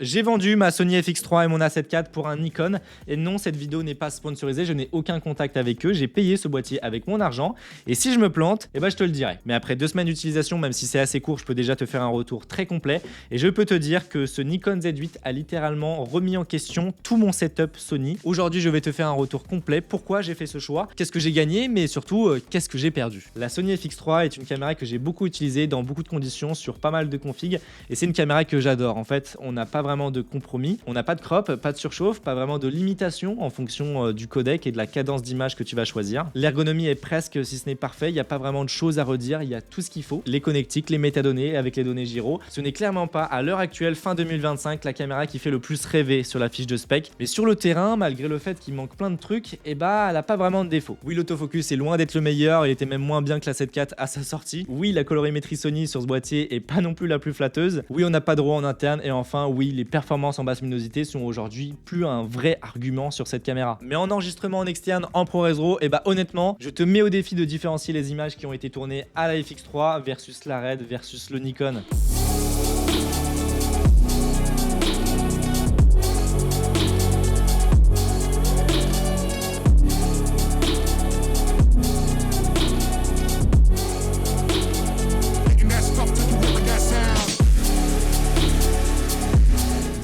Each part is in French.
J'ai vendu ma Sony FX3 et mon A7 IV pour un Nikon. Et non, cette vidéo n'est pas sponsorisée, je n'ai aucun contact avec eux. J'ai payé ce boîtier avec mon argent. Et si je me plante, eh ben, je te le dirai. Mais après 2 semaines d'utilisation, même si c'est assez court, je peux déjà te faire un retour très complet. Et je peux te dire que ce Nikon Z8 a littéralement remis en question tout mon setup Sony. Aujourd'hui, je vais te faire un retour complet. Pourquoi j'ai fait ce choix, qu'est-ce que j'ai gagné, mais surtout, qu'est-ce que j'ai perdu. La Sony FX3 est une caméra que j'ai beaucoup utilisée dans beaucoup de conditions, sur pas mal de configs. Et c'est une caméra que j'adore. En fait, on n'a pas vraiment de compromis, on n'a pas de crop, pas de surchauffe, pas vraiment de limitation en fonction du codec et de la cadence d'image que tu vas choisir. L'ergonomie est presque, si ce n'est parfait, il n'y a pas vraiment de choses à redire, il y a tout ce qu'il faut, les connectiques, les métadonnées avec les données gyro. Ce n'est clairement pas à l'heure actuelle, fin 2025, la caméra qui fait le plus rêver sur la fiche de spec. Mais sur le terrain, malgré le fait qu'il manque plein de trucs, et bah elle a pas vraiment de défaut. Oui, l'autofocus est loin d'être le meilleur, il était même moins bien que la 7 IV à sa sortie. Oui, la colorimétrie Sony sur ce boîtier est pas non plus la plus flatteuse. Oui, on n'a pas de RAW en interne et enfin oui, les performances en basse luminosité sont aujourd'hui plus un vrai argument sur cette caméra. Mais en enregistrement en externe en ProRes RAW, et bah honnêtement, je te mets au défi de différencier les images qui ont été tournées à la FX3 versus la Red versus le Nikon.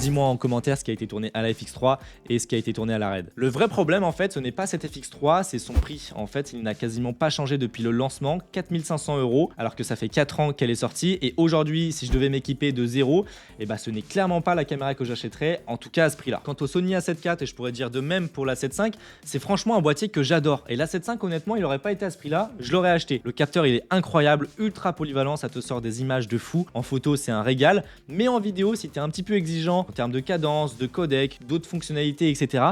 Dis-moi en commentaire ce qui a été tourné à la FX3 et ce qui a été tourné à la Red. Le vrai problème en fait, ce n'est pas cette FX3, c'est son prix. En fait, il n'a quasiment pas changé depuis le lancement, 4500 € alors que ça fait 4 ans qu'elle est sortie. Et aujourd'hui, si je devais m'équiper de zéro, et bah ce n'est clairement pas la caméra que j'achèterais, en tout cas à ce prix-là. Quant au Sony A7 IV, et je pourrais dire de même pour la 7 V, c'est franchement un boîtier que j'adore. Et la 7 V, honnêtement, il n'aurait pas été à ce prix-là, je l'aurais acheté. Le capteur, il est incroyable, ultra polyvalent, ça te sort des images de fou. En photo, c'est un régal, mais en vidéo, si tu es un petit peu exigeant en termes de cadence, de codec, d'autres fonctionnalités, etc.,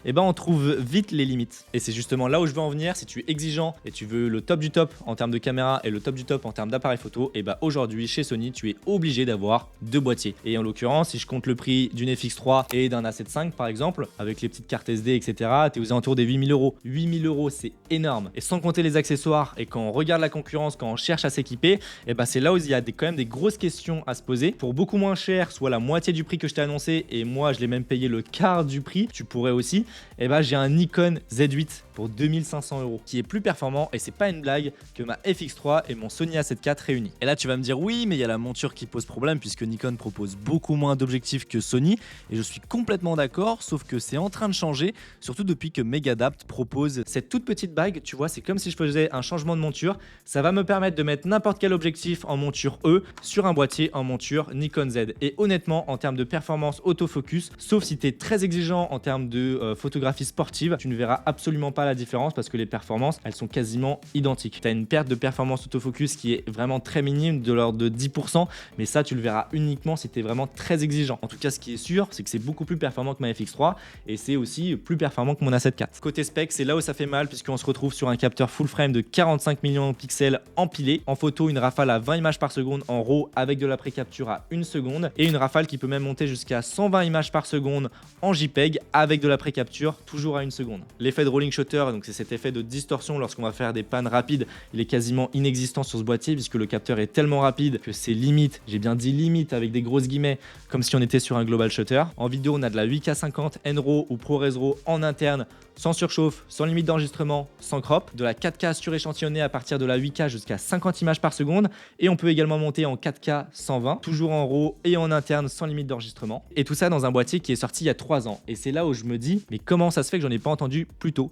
et ben on trouve vite les limites. Et c'est justement là où je veux en venir. Si tu es exigeant et tu veux le top du top en termes de caméra et le top du top en termes d'appareil photo, et ben aujourd'hui chez Sony, tu es obligé d'avoir 2 boîtiers. Et en l'occurrence, si je compte le prix d'une FX3 et d'un A7 V par exemple, avec les petites cartes SD, etc., tu es aux alentours des 8000 €. 8000 €, c'est énorme. Et sans compter les accessoires, et quand on regarde la concurrence, quand on cherche à s'équiper, et ben c'est là où il y a quand même des grosses questions à se poser. Pour beaucoup moins cher, soit la moitié du prix que je t'ai annoncé, et moi je l'ai même payé le quart du prix, tu pourrais aussi, et bah j'ai un Nikon Z8 pour 2500 € qui est plus performant, et c'est pas une blague, que ma FX3 et mon Sony A7 IV réunis. Et là tu vas me dire oui, mais il y a la monture qui pose problème puisque Nikon propose beaucoup moins d'objectifs que Sony, et je suis complètement d'accord, sauf que c'est en train de changer, surtout depuis que Megadapt propose cette toute petite bague. Tu vois, c'est comme si je faisais un changement de monture, ça va me permettre de mettre n'importe quel objectif en monture E sur un boîtier en monture Nikon Z. Et honnêtement, en termes de performance autofocus, sauf si tu es très exigeant en termes de photographie sportive, tu ne verras absolument pas la différence parce que les performances, elles sont quasiment identiques. Tu as une perte de performance autofocus qui est vraiment très minime, de l'ordre de 10%, mais ça, tu le verras uniquement si tu es vraiment très exigeant. En tout cas, ce qui est sûr, c'est que c'est beaucoup plus performant que ma FX3 et c'est aussi plus performant que mon A7 IV. Côté spec, c'est là où ça fait mal puisqu'on se retrouve sur un capteur full frame de 45 millions de pixels empilés. En photo, une rafale à 20 images par seconde en RAW avec de la pré-capture à 1 seconde et une rafale qui peut même monter jusqu'à 120 images par seconde en JPEG avec de la pré-capture toujours à 1 seconde. L'effet de rolling shutter, donc c'est cet effet de distorsion lorsqu'on va faire des pannes rapides, il est quasiment inexistant sur ce boîtier puisque le capteur est tellement rapide que c'est limite, j'ai bien dit limite avec des grosses guillemets, comme si on était sur un global shutter. En vidéo, on a de la 8K50 NRAW ou ProRes RAW en interne, sans surchauffe, sans limite d'enregistrement, sans crop, de la 4K suréchantillonnée à partir de la 8K jusqu'à 50 images par seconde, et on peut également monter en 4K 120, toujours en RAW et en interne sans limite d'enregistrement. Et tout ça dans un boîtier qui est sorti il y a 3 ans. Et c'est là où je me dis, mais comment ça se fait que j'en ai pas entendu plus tôt?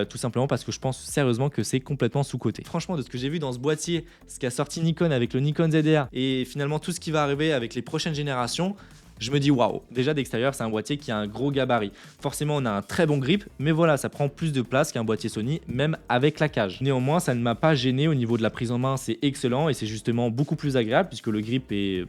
Tout simplement parce que je pense sérieusement que c'est complètement sous-coté. Franchement, de ce que j'ai vu dans ce boîtier, ce qu'a sorti Nikon avec le Nikon ZR, et finalement tout ce qui va arriver avec les prochaines générations, je me dis waouh, déjà d'extérieur c'est un boîtier qui a un gros gabarit. Forcément on a un très bon grip, mais voilà, ça prend plus de place qu'un boîtier Sony, même avec la cage. Néanmoins ça ne m'a pas gêné au niveau de la prise en main, c'est excellent et c'est justement beaucoup plus agréable puisque le grip est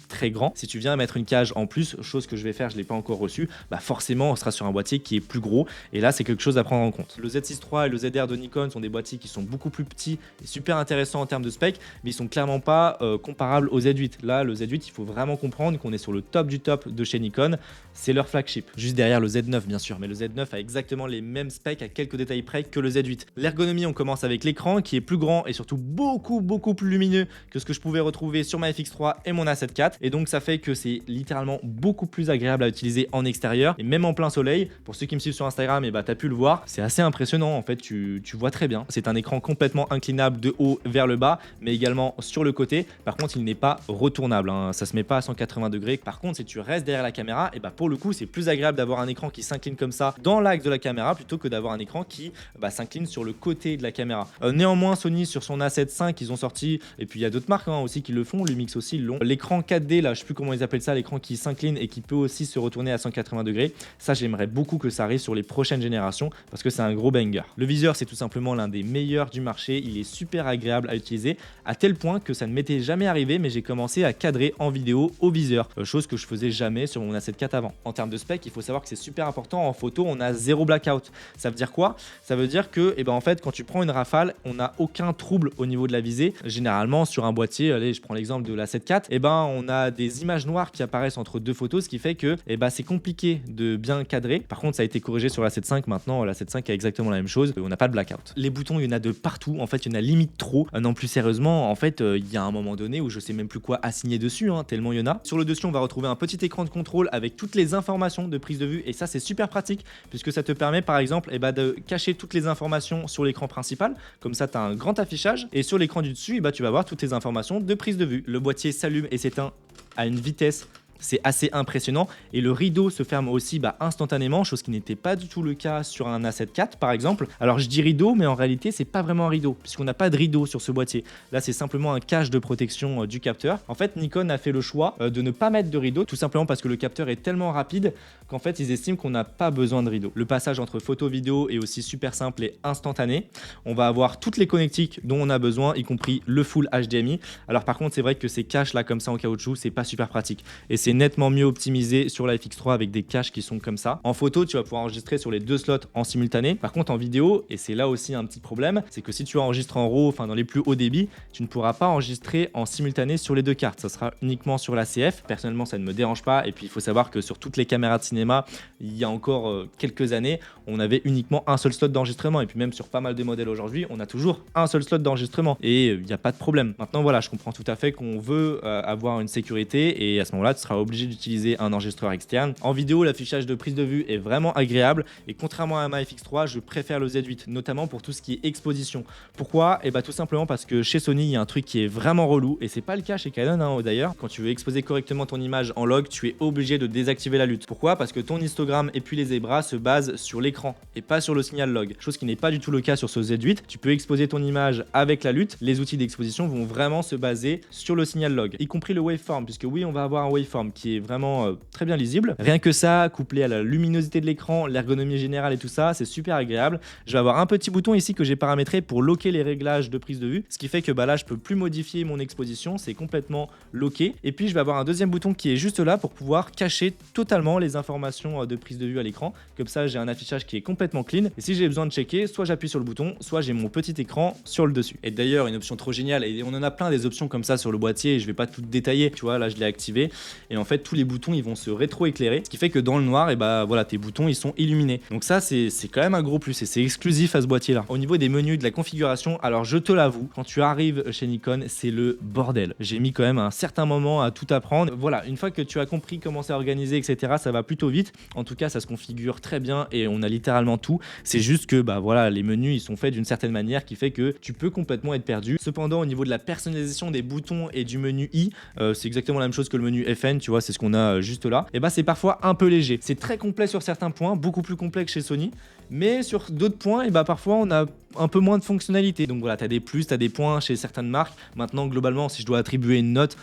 très grand. Si tu viens mettre une cage en plus, chose que je vais faire, je ne l'ai pas encore reçu, forcément on sera sur un boîtier qui est plus gros et là c'est quelque chose à prendre en compte. Le Z6 III et le ZR de Nikon sont des boîtiers qui sont beaucoup plus petits et super intéressants en termes de spec, mais ils sont clairement pas comparables au Z8. Là le Z8, il faut vraiment comprendre qu'on est sur le top du top de chez Nikon, c'est leur flagship. Juste derrière le Z9 bien sûr, mais le Z9 a exactement les mêmes specs à quelques détails près que le Z8. L'ergonomie, on commence avec l'écran qui est plus grand et surtout beaucoup plus lumineux que ce que je pouvais retrouver sur ma FX3 et mon A7 IV. Et donc ça fait que c'est littéralement beaucoup plus agréable à utiliser en extérieur et même en plein soleil. Pour ceux qui me suivent sur Instagram, et bah t'as pu le voir, c'est assez impressionnant en fait, tu vois très bien. C'est un écran complètement inclinable de haut vers le bas, mais également sur le côté. Par contre, il n'est pas retournable, hein. Ça se met pas à 180 degrés. Par contre, si tu restes derrière la caméra, et bah pour le coup, c'est plus agréable d'avoir un écran qui s'incline comme ça dans l'axe de la caméra plutôt que d'avoir un écran qui s'incline sur le côté de la caméra. Néanmoins, Sony sur son A7 V, ils ont sorti, et puis il y a d'autres marques aussi qui le font, Lumix aussi ils l'ont. L'écran 4D, là, je sais plus comment ils appellent ça, l'écran qui s'incline et qui peut aussi se retourner à 180 degrés. Ça, j'aimerais beaucoup que ça arrive sur les prochaines générations parce que c'est un gros banger. Le viseur, c'est tout simplement l'un des meilleurs du marché. Il est super agréable à utiliser à tel point que ça ne m'était jamais arrivé, mais j'ai commencé à cadrer en vidéo au viseur, chose que je faisais jamais sur mon A7 IV avant. En termes de spec, il faut savoir que c'est super important. En photo, on a zéro blackout. Ça veut dire quoi? Ça veut dire que, en fait, quand tu prends une rafale, on n'a aucun trouble au niveau de la visée. Généralement, sur un boîtier, allez, je prends l'exemple de l'A7 IV, on a des images noires qui apparaissent entre deux photos, ce qui fait que c'est compliqué de bien cadrer. Par contre, ça a été corrigé sur l'A7 V. Maintenant, l'A7 V a exactement la même chose. On n'a pas de blackout. Les boutons, il y en a de partout. En fait, il y en a limite trop. Non, plus sérieusement, en fait, il y a un moment donné où je sais même plus quoi assigner dessus, tellement il y en a. Sur le dessus, on va retrouver un petit écran de contrôle avec toutes les informations de prise de vue. Et ça, c'est super pratique puisque ça te permet, par exemple, de cacher toutes les informations sur l'écran principal. Comme ça, tu as un grand affichage. Et sur l'écran du dessus, tu vas voir toutes les informations de prise de vue. Le boîtier s'allume et s'éteint à une vitesse, c'est assez impressionnant, et le rideau se ferme aussi instantanément, chose qui n'était pas du tout le cas sur un A7 IV par exemple. Alors je dis rideau, mais en réalité c'est pas vraiment un rideau puisqu'on n'a pas de rideau sur ce boîtier. Là c'est simplement un cache de protection du capteur. En fait, Nikon a fait le choix de ne pas mettre de rideau, tout simplement parce que le capteur est tellement rapide qu'en fait ils estiment qu'on n'a pas besoin de rideau. Le passage entre photo vidéo est aussi super simple et instantané. On va avoir toutes les connectiques dont on a besoin, y compris le full HDMI. Alors par contre, c'est vrai que ces caches là comme ça en caoutchouc, c'est pas super pratique et c'est nettement mieux optimisé sur la FX3 avec des caches qui sont comme ça. En photo, tu vas pouvoir enregistrer sur les deux slots en simultané. Par contre, en vidéo, et c'est là aussi un petit problème, c'est que si tu enregistres en RAW, dans les plus hauts débits, tu ne pourras pas enregistrer en simultané sur les deux cartes. Ça sera uniquement sur la CF. Personnellement, ça ne me dérange pas. Et puis, il faut savoir que sur toutes les caméras de cinéma, il y a encore quelques années, on avait uniquement un seul slot d'enregistrement. Et puis, même sur pas mal de modèles aujourd'hui, on a toujours un seul slot d'enregistrement. Et il n'y a pas de problème. Maintenant, voilà, je comprends tout à fait qu'on veut avoir une sécurité. Et à ce moment-là, tu seras obligé d'utiliser un enregistreur externe. En vidéo, l'affichage de prise de vue est vraiment agréable et contrairement à ma FX3, je préfère le Z8, notamment pour tout ce qui est exposition. Pourquoi? Tout simplement parce que chez Sony, il y a un truc qui est vraiment relou et c'est pas le cas chez Canon d'ailleurs. Quand tu veux exposer correctement ton image en log, tu es obligé de désactiver la lutte. Pourquoi? Parce que ton histogramme et puis les zébras se basent sur l'écran et pas sur le signal log, chose qui n'est pas du tout le cas sur ce Z8. Tu peux exposer ton image avec la lutte, les outils d'exposition vont vraiment se baser sur le signal log, y compris le waveform, puisque oui, on va avoir un waveform qui est vraiment très bien lisible. Rien que ça, couplé à la luminosité de l'écran, l'ergonomie générale et tout ça, c'est super agréable. Je vais avoir un petit bouton ici que j'ai paramétré pour loquer les réglages de prise de vue, ce qui fait que là je peux plus modifier mon exposition, c'est complètement loqué. Et puis je vais avoir un deuxième bouton qui est juste là pour pouvoir cacher totalement les informations de prise de vue à l'écran. Comme ça, j'ai un affichage qui est complètement clean. Et si j'ai besoin de checker, soit j'appuie sur le bouton, soit j'ai mon petit écran sur le dessus. Et d'ailleurs, une option trop géniale, et on en a plein des options comme ça sur le boîtier, et je vais pas tout détailler, tu vois, là je l'ai activé. Et en fait, tous les boutons ils vont se rétro-éclairer, ce qui fait que dans le noir, voilà, tes boutons ils sont illuminés. Donc ça, c'est quand même un gros plus et c'est exclusif à ce boîtier là. Au niveau des menus, de la configuration, alors je te l'avoue, quand tu arrives chez Nikon, c'est le bordel. J'ai mis quand même un certain moment à tout apprendre. Voilà, une fois que tu as compris comment c'est organisé, etc., ça va plutôt vite. En tout cas, ça se configure très bien et on a littéralement tout. C'est juste que voilà, les menus ils sont faits d'une certaine manière qui fait que tu peux complètement être perdu. Cependant, au niveau de la personnalisation des boutons et du menu I, c'est exactement la même chose que le menu FN, tu vois, c'est ce qu'on a juste là. Et c'est parfois un peu léger. C'est très complet sur certains points, beaucoup plus complet que chez Sony, mais sur d'autres points, parfois on a un peu moins de fonctionnalités. Donc voilà, tu as des plus, tu as des points chez certaines marques. Maintenant, globalement, si je dois attribuer une note,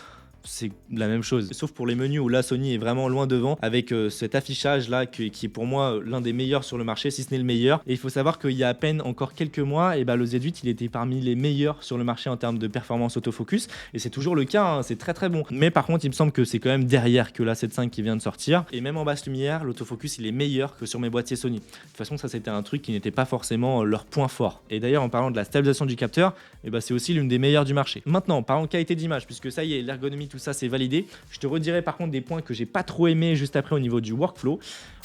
c'est la même chose, sauf pour les menus où là Sony est vraiment loin devant avec cet affichage là qui est pour moi l'un des meilleurs sur le marché, si ce n'est le meilleur. Et il faut savoir qu'il y a à peine encore quelques mois, le Z8 il était parmi les meilleurs sur le marché en termes de performance autofocus, et c'est toujours le cas, c'est très très bon. Mais par contre, il me semble que c'est quand même derrière que l'A7 V qui vient de sortir, et même en basse lumière, l'autofocus il est meilleur que sur mes boîtiers Sony. De toute façon, ça c'était un truc qui n'était pas forcément leur point fort. Et d'ailleurs, en parlant de la stabilisation du capteur, c'est aussi l'une des meilleures du marché. Maintenant, parlons de qualité d'image, puisque ça y est, l'ergonomie tout ça c'est validé. Je te redirai par contre des points que j'ai pas trop aimé juste après au niveau du workflow.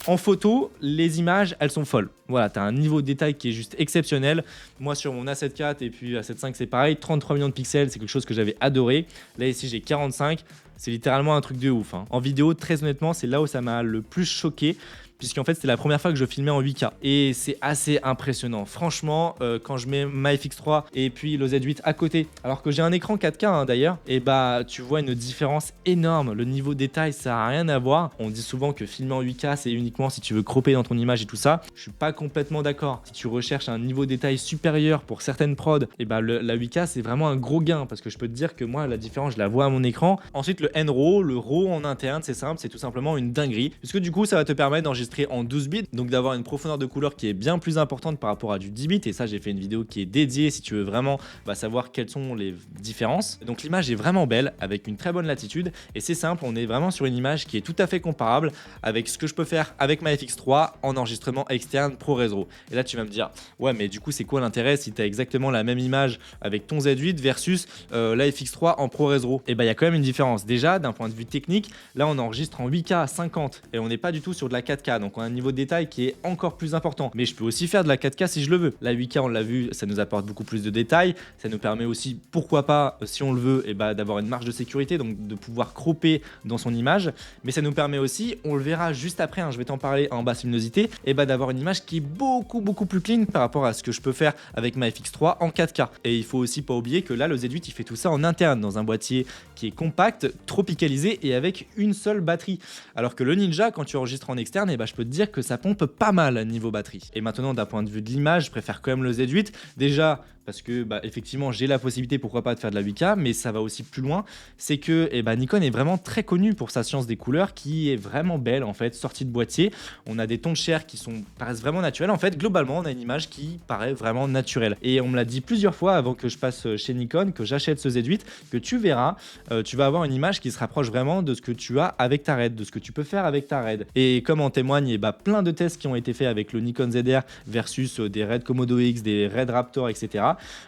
En photo, les images, elles sont folles. Voilà, tu as un niveau de détail qui est juste exceptionnel. Moi, sur mon A7 IV et puis A7 V, c'est pareil. 33 millions de pixels, c'est quelque chose que j'avais adoré. Là, ici, j'ai 45. C'est littéralement un truc de ouf. En vidéo, très honnêtement, c'est là où ça m'a le plus choqué. Puisqu'en fait, c'était la première fois que je filmais en 8K. Et c'est assez impressionnant. Franchement, quand je mets ma FX3 et puis le Z8 à côté, alors que j'ai un écran 4K d'ailleurs, et bah tu vois une différence énorme. Le niveau de détail, ça n'a rien à voir. On dit souvent que filmer en 8K, c'est uniquement si tu veux cropper dans ton image et tout ça. Je suis pas complètement d'accord. Si tu recherches un niveau de détail supérieur pour certaines prods, et bah la 8K, c'est vraiment un gros gain. Parce que je peux te dire que moi, la différence, je la vois à mon écran. Ensuite, le N-RAW, le RAW en interne, c'est simple, c'est tout simplement une dinguerie. Puisque du coup, ça va te permettre d'enregistrer en 12 bits, donc d'avoir une profondeur de couleur qui est bien plus importante par rapport à du 10 bits. Et ça, j'ai fait une vidéo qui est dédiée si tu veux vraiment savoir quelles sont les différences. Donc l'image est vraiment belle avec une très bonne latitude et c'est simple, on est vraiment sur une image qui est tout à fait comparable avec ce que je peux faire avec ma FX3 en enregistrement externe ProRes RAW. Et là tu vas me dire ouais, mais du coup c'est quoi l'intérêt si tu as exactement la même image avec ton Z8 versus la FX3 en ProRes RAW? Et bah il y a quand même une différence. Déjà d'un point de vue technique, là on enregistre en 8K à 50 et on n'est pas du tout sur de la 4K, donc on a un niveau de détail qui est encore plus important. Mais je peux aussi faire de la 4K si je le veux. La 8K, on l'a vu, ça nous apporte beaucoup plus de détails. Ça nous permet aussi, pourquoi pas, si on le veut, d'avoir une marge de sécurité, donc de pouvoir cropper dans son image. Mais ça nous permet aussi, on le verra juste après, je vais t'en parler en basse luminosité, d'avoir une image qui est beaucoup plus clean par rapport à ce que je peux faire avec ma FX3 en 4K. Et il faut aussi pas oublier que là, le Z8, il fait tout ça en interne, dans un boîtier qui est compact, tropicalisé et avec une seule batterie. Alors que le Ninja, quand tu enregistres en externe, je peux te dire que ça pompe pas mal niveau batterie. Et maintenant, d'un point de vue de l'image, je préfère quand même le Z8. Déjà, parce que effectivement j'ai la possibilité, pourquoi pas, de faire de la 8K, mais ça va aussi plus loin, c'est que Nikon est vraiment très connu pour sa science des couleurs qui est vraiment belle en fait, sortie de boîtier. On a des tons de chair qui paraissent vraiment naturels. En fait, globalement, on a une image qui paraît vraiment naturelle. Et on me l'a dit plusieurs fois avant que je passe chez Nikon, que j'achète ce Z8, que tu verras, tu vas avoir une image qui se rapproche vraiment de ce que tu as avec ta RED, de ce que tu peux faire avec ta RED. Et comme en témoigne plein de tests qui ont été faits avec le Nikon ZR versus des RED Komodo X, des RED Raptor, etc.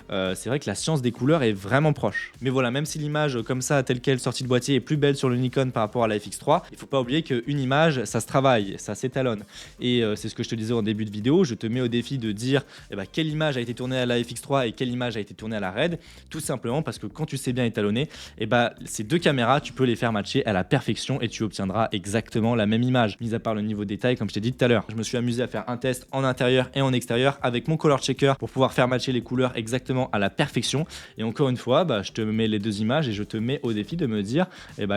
C'est vrai que la science des couleurs est vraiment proche. Mais voilà, même si l'image comme ça, telle qu'elle sortie de boîtier, est plus belle sur le Nikon par rapport à la FX3, il faut pas oublier qu'une image, ça se travaille, ça s'étalonne. Et c'est ce que je te disais en début de vidéo, je te mets au défi de dire quelle image a été tournée à la FX3 et quelle image a été tournée à la RED, tout simplement parce que quand tu sais bien étalonner, ces deux caméras, tu peux les faire matcher à la perfection et tu obtiendras exactement la même image, mis à part le niveau de détail comme je t'ai dit tout à l'heure. Je me suis amusé à faire un test en intérieur et en extérieur avec mon color checker pour pouvoir faire matcher les couleurs exactement à la perfection. Et encore une fois, je te mets les deux images et je te mets au défi de me dire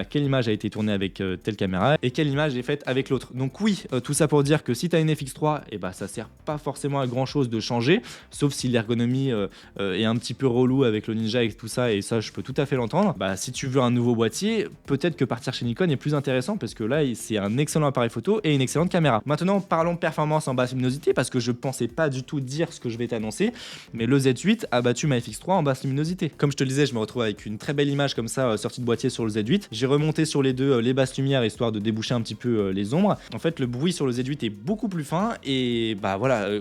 quelle image a été tournée avec telle caméra et quelle image est faite avec l'autre. Donc oui, tout ça pour dire que si tu as une FX3, ça sert pas forcément à grand chose de changer, sauf si l'ergonomie est un petit peu relou avec le Ninja et tout ça, et ça je peux tout à fait l'entendre. Si tu veux un nouveau boîtier, peut-être que partir chez Nikon est plus intéressant parce que là c'est un excellent appareil photo et une excellente caméra. Maintenant parlons performance en basse luminosité, parce que je pensais pas du tout dire ce que je vais t'annoncer, mais le Z8 a battu ma FX3 en basse luminosité. Comme je te le disais, je me retrouve avec une très belle image comme ça sortie de boîtier sur le Z8. J'ai remonté sur les deux les basses lumières histoire de déboucher un petit peu les ombres. En fait, le bruit sur le Z8 est beaucoup plus fin et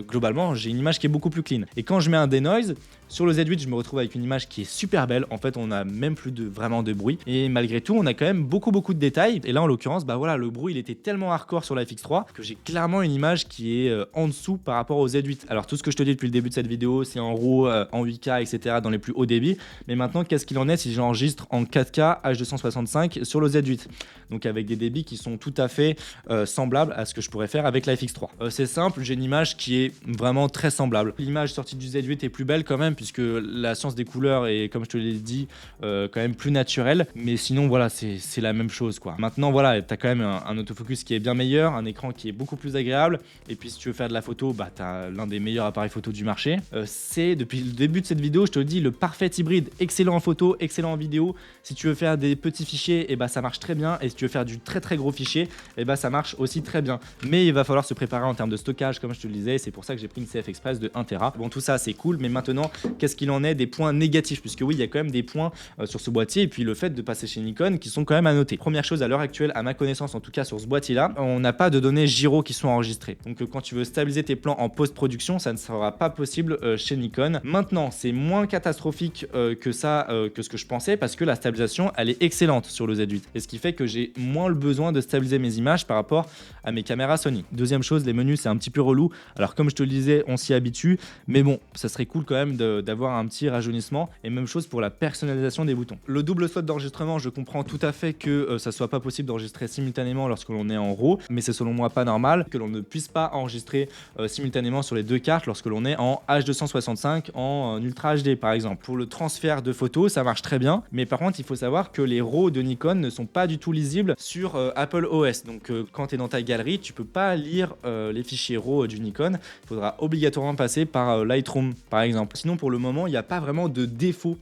globalement j'ai une image qui est beaucoup plus clean. Et quand je mets un denoise sur le Z8, je me retrouve avec une image qui est super belle. En fait, on a même plus vraiment de bruit. Et malgré tout, on a quand même beaucoup de détails. Et là, en l'occurrence, le bruit, il était tellement hardcore sur la FX3 que j'ai clairement une image qui est en dessous par rapport au Z8. Alors, tout ce que je te dis depuis le début de cette vidéo, c'est en RAW, en 8K, etc. dans les plus hauts débits. Mais maintenant, qu'est-ce qu'il en est si j'enregistre en 4K H265 sur le Z8? Donc, avec des débits qui sont tout à fait semblables à ce que je pourrais faire avec la FX3. C'est simple, j'ai une image qui est vraiment très semblable. L'image sortie du Z8 est plus belle quand même, puisque la science des couleurs est, comme je te l'ai dit, quand même plus naturelle. Mais sinon, voilà, c'est la même chose, quoi. Maintenant, voilà, tu as quand même un autofocus qui est bien meilleur, un écran qui est beaucoup plus agréable. Et puis, si tu veux faire de la photo, tu as l'un des meilleurs appareils photo du marché. C'est, depuis le début de cette vidéo, je te le dis, le parfait hybride. Excellent en photo, excellent en vidéo. Si tu veux faire des petits fichiers, ça marche très bien. Et si tu veux faire du très gros fichier, ça marche aussi très bien. Mais il va falloir se préparer en termes de stockage, comme je te le disais. C'est pour ça que j'ai pris une CF Express de 1 Tera. Bon, tout ça, c'est cool. Mais maintenant, qu'est-ce qu'il en est des points négatifs, puisque oui, il y a quand même des points sur ce boîtier, et puis le fait de passer chez Nikon qui sont quand même à noter. Première chose, à l'heure actuelle, à ma connaissance, en tout cas sur ce boîtier-là, on n'a pas de données gyro qui sont enregistrées. Donc quand tu veux stabiliser tes plans en post-production, ça ne sera pas possible chez Nikon. Maintenant, c'est moins catastrophique que ça, que ce que je pensais, parce que la stabilisation, elle est excellente sur le Z8. Et ce qui fait que j'ai moins le besoin de stabiliser mes images par rapport à mes caméras Sony. Deuxième chose, les menus, c'est un petit peu relou. Alors comme je te le disais, on s'y habitue, mais bon, ça serait cool quand même d'avoir un petit rajeunissement. Et même chose pour la personnalisation des boutons. Le double slot d'enregistrement, je comprends tout à fait que ça soit pas possible d'enregistrer simultanément lorsque l'on est en RAW, mais c'est selon moi pas normal que l'on ne puisse pas enregistrer simultanément sur les deux cartes lorsque l'on est en H265 en Ultra HD par exemple. Pour le transfert de photos, ça marche très bien, mais par contre il faut savoir que les RAW de Nikon ne sont pas du tout lisibles sur Apple OS. Donc quand tu es dans ta galerie, tu peux pas lire les fichiers RAW du Nikon. Il faudra obligatoirement passer par Lightroom par exemple. Sinon pour le moment, il n'y a pas vraiment de défaut,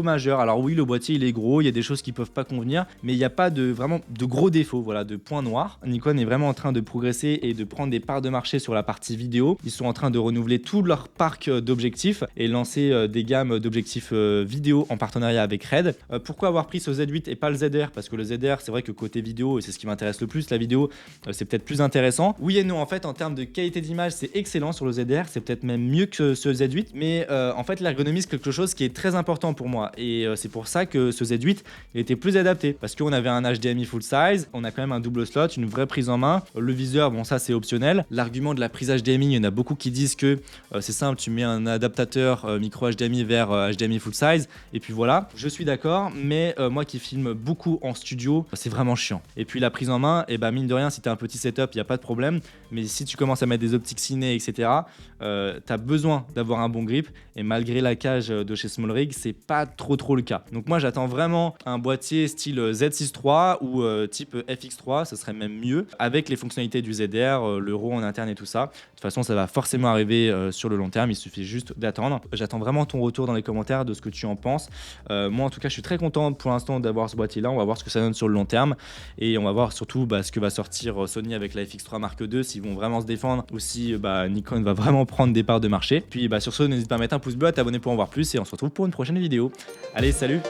majeur. Alors oui, le boîtier il est gros, il y a des choses qui peuvent pas convenir, mais il n'y a pas vraiment de gros défauts, voilà, de points noirs. Nikon est vraiment en train de progresser et de prendre des parts de marché sur la partie vidéo. Ils sont en train de renouveler tout leur parc d'objectifs et lancer des gammes d'objectifs vidéo en partenariat avec Red. Pourquoi avoir pris ce Z8 et pas le ZR? Parce que le ZR, c'est vrai que côté vidéo, et c'est ce qui m'intéresse le plus, la vidéo, c'est peut-être plus intéressant. Oui et non, en fait, en termes de qualité d'image, c'est excellent sur le ZR, c'est peut-être même mieux que ce Z8, mais en fait, l'ergonomie, c'est quelque chose qui est très important pour moi. Et c'est pour ça que ce Z8 il était plus adapté, parce qu'on avait un HDMI full size, on a quand même un double slot, une vraie prise en main. Le viseur, bon ça c'est optionnel. L'argument de la prise HDMI, il y en a beaucoup qui disent que c'est simple, tu mets un adaptateur micro HDMI vers HDMI full size, et puis voilà. Je suis d'accord, mais moi qui filme beaucoup en studio, c'est vraiment chiant. Et puis la prise en main, et mine de rien, si tu as un petit setup, il n'y a pas de problème, mais si tu commences à mettre des optiques ciné, etc., tu as besoin d'avoir un bon grip, et malgré la cage de chez SmallRig, c'est pas trop le cas. Donc moi j'attends vraiment un boîtier style Z6 III ou type FX3, ce serait même mieux, avec les fonctionnalités du ZR, le RAW en interne et tout ça. De toute façon, ça va forcément arriver sur le long terme, il suffit juste d'attendre. J'attends vraiment ton retour dans les commentaires de ce que tu en penses. Moi en tout cas, je suis très content pour l'instant d'avoir ce boîtier là, on va voir ce que ça donne sur le long terme et on va voir surtout ce que va sortir Sony avec la FX3 Mark II, s'ils vont vraiment se défendre ou si Nikon va vraiment prendre des parts de marché. Puis sur ce, n'hésite pas à mettre un pouce bleu, à t'abonner pour en voir plus et on se retrouve pour une prochaine vidéo. Allez, salut!